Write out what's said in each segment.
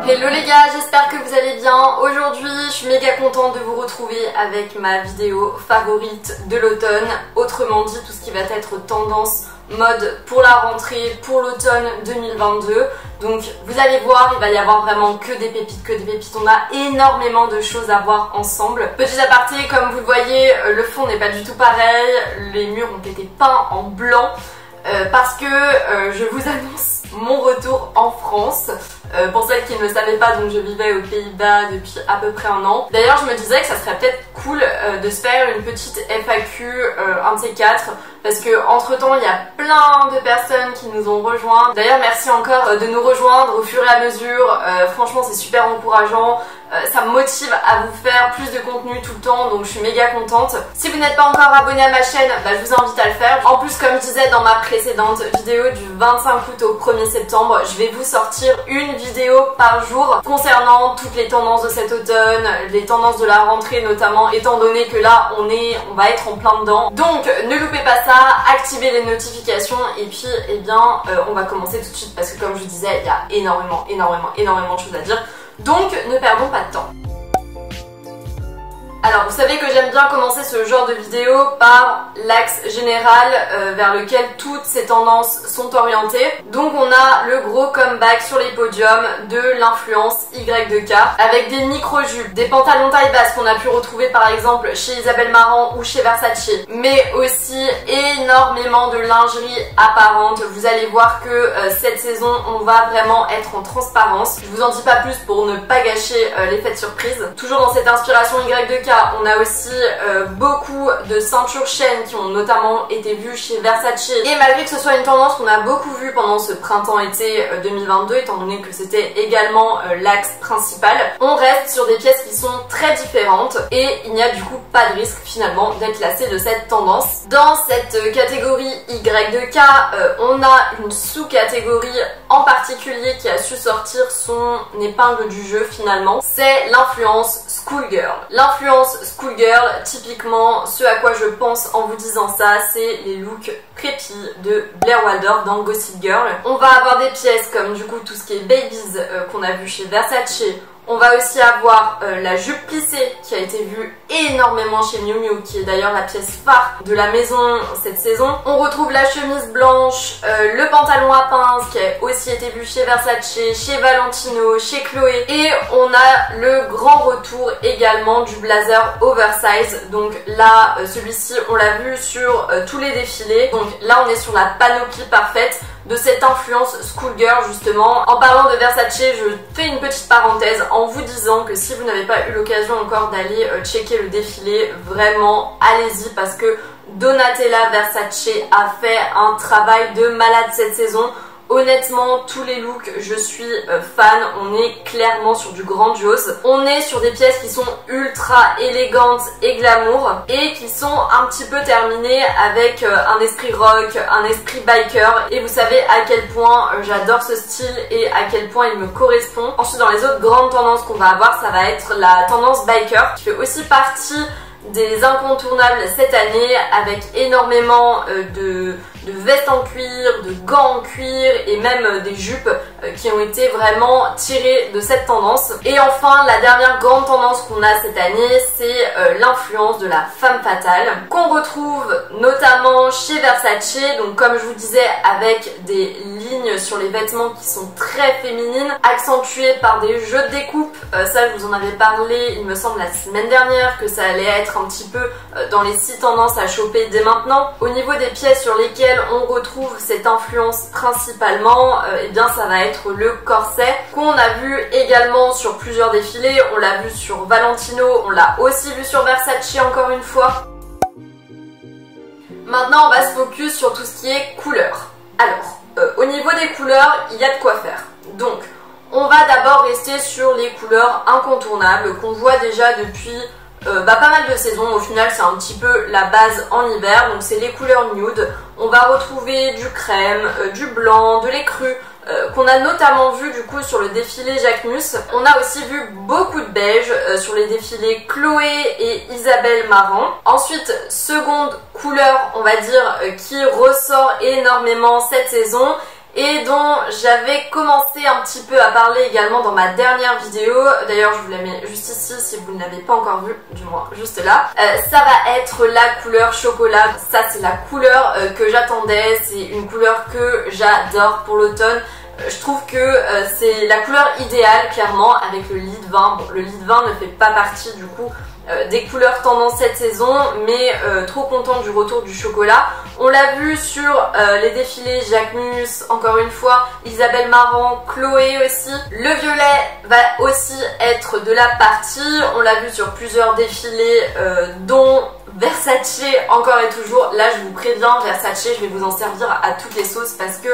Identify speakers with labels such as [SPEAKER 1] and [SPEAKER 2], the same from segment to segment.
[SPEAKER 1] Hello les gars, j'espère que vous allez bien. Aujourd'hui, je suis méga contente de vous retrouver avec ma vidéo favorite de l'automne. Autrement dit, tout ce qui va être tendance mode pour la rentrée, pour l'automne 2022. Donc vous allez voir, il va y avoir vraiment que des pépites, On a énormément de choses à voir ensemble. Petit aparté, comme vous le voyez, le fond n'est pas du tout pareil. Les murs ont été peints en blanc parce que je vous annonce mon retour en France. Pour celles qui ne le savaient pas, donc je vivais aux Pays-Bas depuis à peu près un an. D'ailleurs, je me disais que ça serait peut-être cool de se faire une petite FAQ, un de ces quatre, parce que entre temps il y a plein de personnes qui nous ont rejoints. D'ailleurs, merci encore de nous rejoindre au fur et à mesure. Franchement, c'est super encourageant. Ça me motive à vous faire plus de contenu tout le temps, donc je suis méga contente. Si vous n'êtes pas encore abonné à ma chaîne, je vous invite à le faire. En plus, comme je disais dans ma précédente vidéo du 25 août au 1er septembre, je vais vous sortir une vidéo par jour concernant toutes les tendances de cet automne, les tendances de la rentrée notamment, étant donné que là on va être en plein dedans. Donc ne loupez pas ça, activez les notifications et puis on va commencer tout de suite parce que comme je vous disais, il y a énormément de choses à dire. Donc ne perdons pas de temps. Alors vous savez que j'aime bien commencer ce genre de vidéo par l'axe général vers lequel toutes ces tendances sont orientées. Donc on a le gros comeback sur les podiums de l'influence Y2K avec des micro-jupes, des pantalons taille basse qu'on a pu retrouver par exemple chez Isabelle Marant ou chez Versace, mais aussi énormément de lingerie apparente. Vous allez voir que cette saison on va vraiment être en transparence. Je vous en dis pas plus pour ne pas gâcher l'effet de surprise. Toujours dans cette inspiration Y2K, on a aussi beaucoup de ceintures chaînes qui ont notamment été vues chez Versace. Et malgré que ce soit une tendance qu'on a beaucoup vue pendant ce printemps-été 2022, étant donné que c'était également l'axe principal, on reste sur des pièces qui sont très différentes et il n'y a du coup pas de risque finalement d'être lassé de cette tendance. Dans cette catégorie Y2K, on a une sous-catégorie en particulier qui a su sortir son épingle du jeu finalement, c'est l'influence schoolgirl. L'influence schoolgirl, typiquement ce à quoi je pense en vous disant ça, c'est les looks preppy de Blair Waldorf dans Gossip Girl. On va avoir des pièces comme du coup tout ce qui est babies qu'on a vu chez Versace. On va aussi avoir la jupe plissée qui a été vue énormément chez Miu Miu, qui est d'ailleurs la pièce phare de la maison cette saison. On retrouve la chemise blanche, le pantalon à pince qui a aussi été vu chez Versace, chez Valentino, chez Chloé. Et on a le grand retour également du blazer oversize. Donc là, celui-ci, on l'a vu sur tous les défilés. Donc là, on est sur la panoplie parfaite de cette influence schoolgirl justement. En parlant de Versace, je fais une petite parenthèse en vous disant que si vous n'avez pas eu l'occasion encore d'aller checker le défilé, vraiment allez-y parce que Donatella Versace a fait un travail de malade cette saison. Honnêtement, tous les looks, je suis fan. On est clairement sur du grandiose. On est sur des pièces qui sont ultra élégantes et glamour et qui sont un petit peu terminées avec un esprit rock, un esprit biker. Et vous savez à quel point j'adore ce style et à quel point il me correspond. Ensuite, dans les autres grandes tendances qu'on va avoir, ça va être la tendance biker qui fait aussi partie des incontournables cette année avec énormément de vestes en cuir, de gants en cuir et même des jupes qui ont été vraiment tirées de cette tendance. Et enfin, la dernière grande tendance qu'on a cette année, c'est l'influence de la femme fatale qu'on retrouve notamment chez Versace. Donc comme je vous disais, avec des lignes sur les vêtements qui sont très féminines, accentuées par des jeux de découpe. Ça, je vous en avais parlé, il me semble, la semaine dernière, que ça allait être un petit peu dans les 6 tendances à choper dès maintenant. Au niveau des pièces sur lesquelles on retrouve cette influence principalement, eh bien ça va être le corset qu'on a vu également sur plusieurs défilés. On l'a vu sur Valentino, on l'a aussi vu sur Versace encore une fois. Maintenant on va se focus sur tout ce qui est couleurs. Alors, au niveau des couleurs, il y a de quoi faire. Donc, on va d'abord rester sur les couleurs incontournables qu'on voit déjà depuis pas mal de saisons. Au final, c'est un petit peu la base en hiver. Donc, c'est les couleurs nude. On va retrouver du crème, du blanc, de l'écru, qu'on a notamment vu du coup sur le défilé Jacquemus. On a aussi vu beaucoup de beige sur les défilés Chloé et Isabelle Marant. Ensuite, seconde couleur, on va dire, qui ressort énormément cette saison, et dont j'avais commencé un petit peu à parler également dans ma dernière vidéo. D'ailleurs je vous la mets juste ici si vous ne l'avez pas encore vue, du moins juste là. Ça va être la couleur chocolat. Ça c'est la couleur que j'attendais, c'est une couleur que j'adore pour l'automne. Je trouve que c'est la couleur idéale clairement avec le lit de vin. Bon, le lit de vin ne fait pas partie du coup des couleurs tendance cette saison, mais trop contente du retour du chocolat. On l'a vu sur les défilés Jacquemus, encore une fois, Isabelle Marant, Chloé aussi. Le violet va aussi être de la partie, on l'a vu sur plusieurs défilés dont Versace encore et toujours. Là je vous préviens, Versace je vais vous en servir à toutes les sauces parce que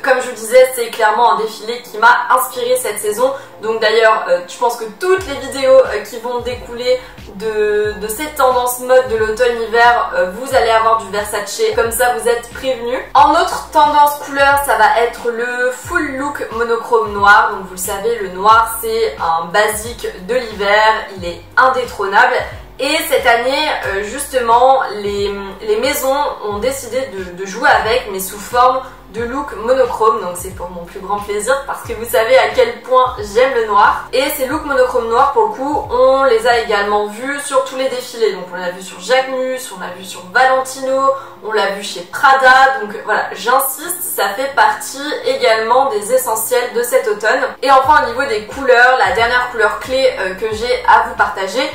[SPEAKER 1] comme je vous disais c'est clairement un défilé qui m'a inspiré cette saison. Donc d'ailleurs je pense que toutes les vidéos qui vont découler de cette tendance mode de l'automne-hiver, vous allez avoir du Versace, comme ça vous êtes prévenus. En autre tendance couleur, ça va être le full look monochrome noir. Donc vous le savez, le noir c'est un basique de l'hiver, il est indétrônable. Et cette année, justement, les maisons ont décidé de jouer avec, mais sous forme de look monochrome. Donc c'est pour mon plus grand plaisir parce que vous savez à quel point j'aime le noir. Et ces looks monochrome noirs, pour le coup, on les a également vus sur tous les défilés. Donc on l'a vu sur Jacquemus, on l'a vu sur Valentino, on l'a vu chez Prada. Donc voilà, j'insiste, ça fait partie également des essentiels de cet automne. Et enfin au niveau des couleurs, la dernière couleur clé que j'ai à vous partager,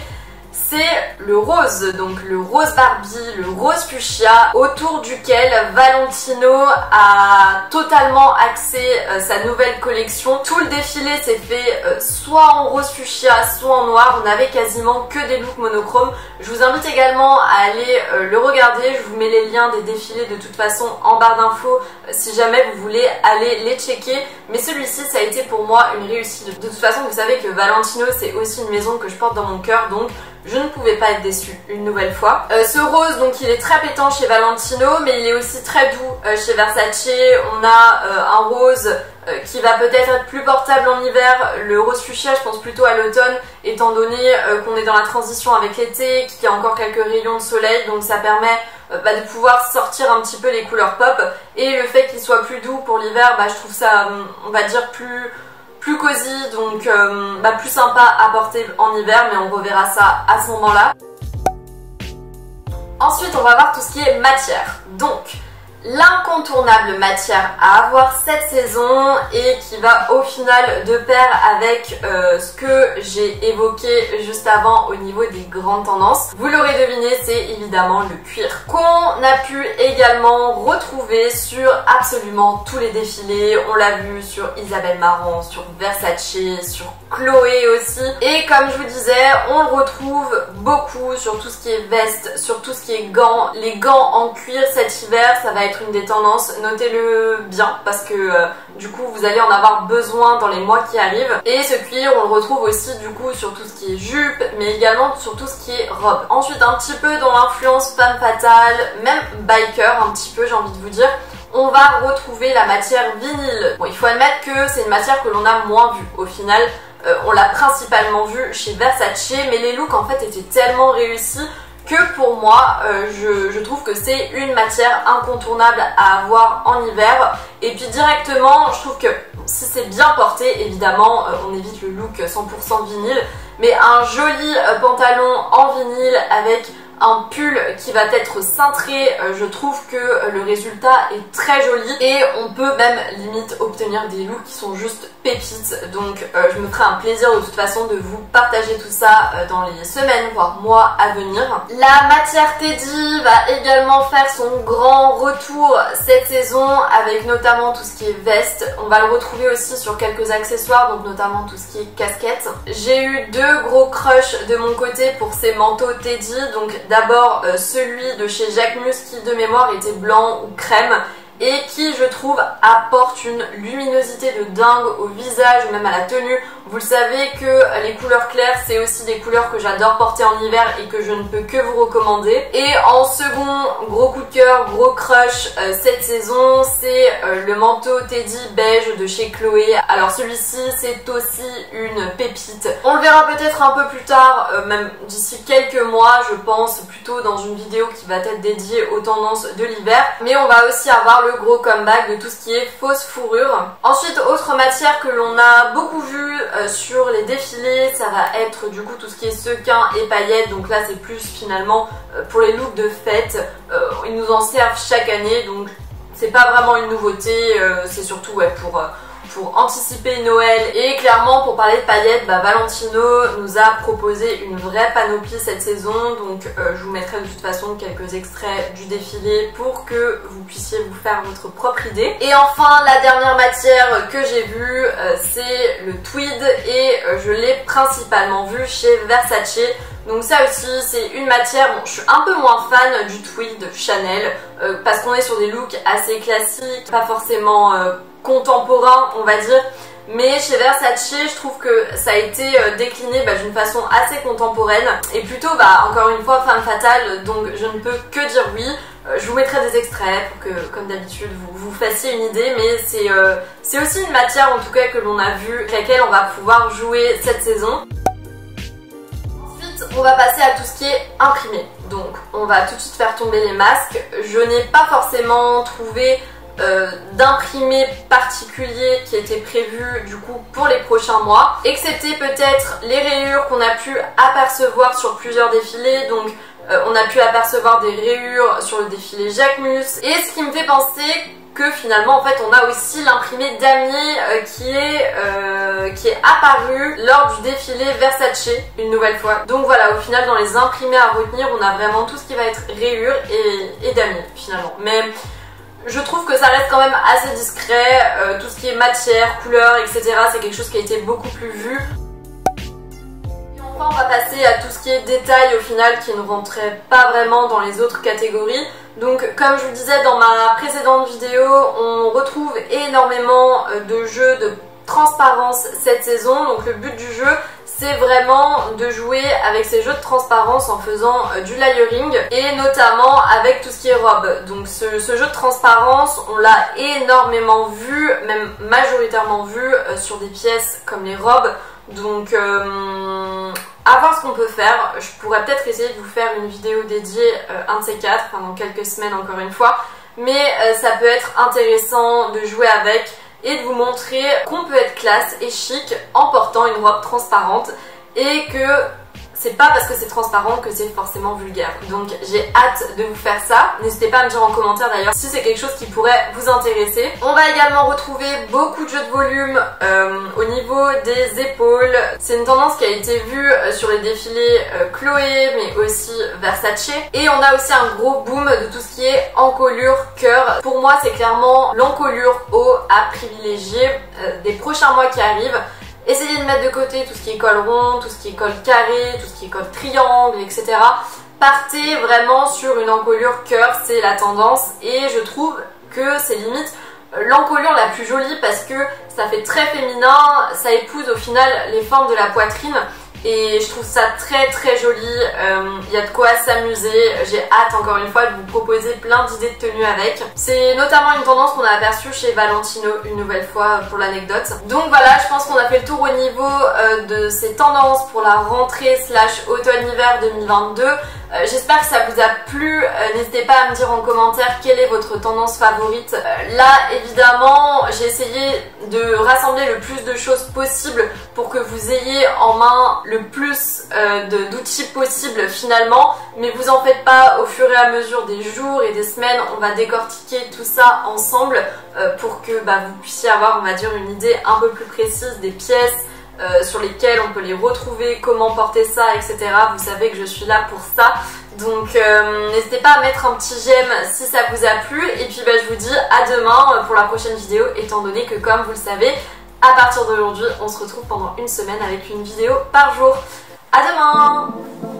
[SPEAKER 1] c'est le rose, donc le rose Barbie, le rose fuchsia, autour duquel Valentino a totalement axé sa nouvelle collection. Tout le défilé s'est fait soit en rose fuchsia, soit en noir. On n'avait quasiment que des looks monochromes. Je vous invite également à aller le regarder. Je vous mets les liens des défilés de toute façon en barre d'infos si jamais vous voulez aller les checker. Mais celui-ci, ça a été pour moi une réussite. De toute façon, vous savez que Valentino, c'est aussi une maison que je porte dans mon cœur, donc je ne pouvais pas être déçue une nouvelle fois. Ce rose, donc il est très pétant chez Valentino, mais il est aussi très doux chez Versace. On a un rose qui va peut-être être plus portable en hiver. Le rose fuchsia, je pense plutôt à l'automne, étant donné qu'on est dans la transition avec l'été, qu'il y a encore quelques rayons de soleil, donc ça permet de pouvoir sortir un petit peu les couleurs pop. Et le fait qu'il soit plus doux pour l'hiver, je trouve ça, on va dire, plus cosy, donc plus sympa à porter en hiver, mais on reverra ça à ce moment-là. Ensuite, on va voir tout ce qui est matière. Donc, l'incontournable matière à avoir cette saison et qui va au final de pair avec ce que j'ai évoqué juste avant au niveau des grandes tendances. Vous l'aurez deviné, c'est évidemment le cuir qu'on a pu également retrouver sur absolument tous les défilés. On l'a vu sur Isabelle Marant, sur Versace, sur Chloé aussi. Et comme je vous disais, on le retrouve beaucoup sur tout ce qui est veste, sur tout ce qui est gants. Les gants en cuir cet hiver, ça va être une des tendances, notez-le bien parce que du coup vous allez en avoir besoin dans les mois qui arrivent. Et ce cuir on le retrouve aussi du coup sur tout ce qui est jupe, mais également sur tout ce qui est robe. Ensuite un petit peu dans l'influence femme fatale, même biker un petit peu j'ai envie de vous dire, on va retrouver la matière vinyle. Bon, il faut admettre que c'est une matière que l'on a moins vue au final. On l'a principalement vue chez Versace, mais les looks en fait étaient tellement réussis que pour moi, je trouve que c'est une matière incontournable à avoir en hiver. Et puis directement, je trouve que si c'est bien porté, évidemment, on évite le look 100% vinyle, mais un joli pantalon en vinyle avec un pull qui va être cintré, je trouve que le résultat est très joli et on peut même limite obtenir des looks qui sont juste pépites. Donc je me ferai un plaisir de toute façon de vous partager tout ça dans les semaines voire mois à venir. La matière Teddy va également faire son grand retour cette saison avec notamment tout ce qui est veste. On va le retrouver aussi sur quelques accessoires, donc notamment tout ce qui est casquette. J'ai eu deux gros crushs de mon côté pour ces manteaux Teddy, donc d'abord celui de chez Jacquemus qui de mémoire était blanc ou crème et qui je trouve apporte une luminosité de dingue au visage ou même à la tenue. Vous le savez que les couleurs claires c'est aussi des couleurs que j'adore porter en hiver et que je ne peux que vous recommander. Et en second gros coup de cœur, gros crush cette saison, c'est le manteau Teddy beige de chez Chloé. Alors celui-ci c'est aussi une pépite. On le verra peut-être un peu plus tard, même d'ici quelques mois je pense, plutôt dans une vidéo qui va être dédiée aux tendances de l'hiver. Mais on va aussi avoir le gros comeback de tout ce qui est fausse fourrure. Ensuite, autre matière que l'on a beaucoup vu sur les défilés, ça va être du coup tout ce qui est sequins et paillettes. Donc là c'est plus finalement pour les looks de fête, ils nous en servent chaque année, donc c'est pas vraiment une nouveauté, c'est surtout pour anticiper Noël. Et clairement, pour parler de paillettes, Valentino nous a proposé une vraie panoplie cette saison, donc je vous mettrai de toute façon quelques extraits du défilé pour que vous puissiez vous faire votre propre idée. Et enfin, la dernière matière que j'ai vue, c'est le tweed, et je l'ai principalement vu chez Versace. Donc ça aussi c'est une matière, bon je suis un peu moins fan du tweed Chanel parce qu'on est sur des looks assez classiques, pas forcément contemporains on va dire, mais chez Versace je trouve que ça a été décliné d'une façon assez contemporaine et plutôt encore une fois femme fatale, donc je ne peux que dire oui. Je vous mettrai des extraits pour que comme d'habitude vous fassiez une idée, mais c'est aussi une matière en tout cas que l'on a vu, avec laquelle on va pouvoir jouer cette saison. On va passer à tout ce qui est imprimé, donc on va tout de suite faire tomber les masques. Je n'ai pas forcément trouvé d'imprimé particulier qui était prévu du coup pour les prochains mois, excepté peut-être les rayures qu'on a pu apercevoir sur plusieurs défilés. Donc on a pu apercevoir des rayures sur le défilé Jacquemus, et ce qui me fait penser que finalement en fait on a aussi l'imprimé damier qui est apparu lors du défilé Versace une nouvelle fois. Donc voilà, au final dans les imprimés à retenir on a vraiment tout ce qui va être rayure et damier finalement, mais je trouve que ça reste quand même assez discret. Tout ce qui est matière, couleur, etc. c'est quelque chose qui a été beaucoup plus vu. Et enfin on va passer à tout ce qui est détail au final qui ne rentrait pas vraiment dans les autres catégories. Donc comme je vous disais dans ma précédente vidéo, on retrouve énormément de jeux de transparence cette saison. Donc le but du jeu c'est vraiment de jouer avec ces jeux de transparence en faisant du layering et notamment avec tout ce qui est robe. Donc ce jeu de transparence on l'a énormément vu, même majoritairement vu sur des pièces comme les robes. Donc à voir ce qu'on peut faire. Je pourrais peut-être essayer de vous faire une vidéo dédiée un de ces quatre, dans quelques semaines encore une fois, mais ça peut être intéressant de jouer avec et de vous montrer qu'on peut être classe et chic en portant une robe transparente, et que c'est pas parce que c'est transparent que c'est forcément vulgaire. Donc j'ai hâte de vous faire ça. N'hésitez pas à me dire en commentaire d'ailleurs si c'est quelque chose qui pourrait vous intéresser. On va également retrouver beaucoup de jeux de volume au niveau des épaules. C'est une tendance qui a été vue sur les défilés Chloé mais aussi Versace. Et on a aussi un gros boom de tout ce qui est encolure cœur. Pour moi c'est clairement l'encolure haut à privilégier des prochains mois qui arrivent. Essayez de mettre de côté tout ce qui est col rond, tout ce qui est col carré, tout ce qui est col triangle, etc. Partez vraiment sur une encolure cœur, c'est la tendance, et je trouve que c'est limite l'encolure la plus jolie parce que ça fait très féminin, ça épouse au final les formes de la poitrine. Et je trouve ça très très joli, il y a de quoi s'amuser. J'ai hâte encore une fois de vous proposer plein d'idées de tenues avec. C'est notamment une tendance qu'on a aperçue chez Valentino une nouvelle fois pour l'anecdote. Donc voilà, je pense qu'on a fait le tour au niveau de ces tendances pour la rentrée / automne-hiver 2022. J'espère que ça vous a plu. N'hésitez pas à me dire en commentaire quelle est votre tendance favorite. Là évidemment j'ai essayé de rassembler le plus de choses possible pour que vous ayez en main le plus d'outils possible finalement, mais vous en faites pas, au fur et à mesure des jours et des semaines on va décortiquer tout ça ensemble pour que vous puissiez avoir, on va dire, une idée un peu plus précise des pièces sur lesquelles on peut les retrouver, comment porter ça, etc. Vous savez que je suis là pour ça. Donc n'hésitez pas à mettre un petit j'aime si ça vous a plu. Et puis je vous dis à demain pour la prochaine vidéo, étant donné que comme vous le savez, à partir d'aujourd'hui, on se retrouve pendant une semaine avec une vidéo par jour. À demain!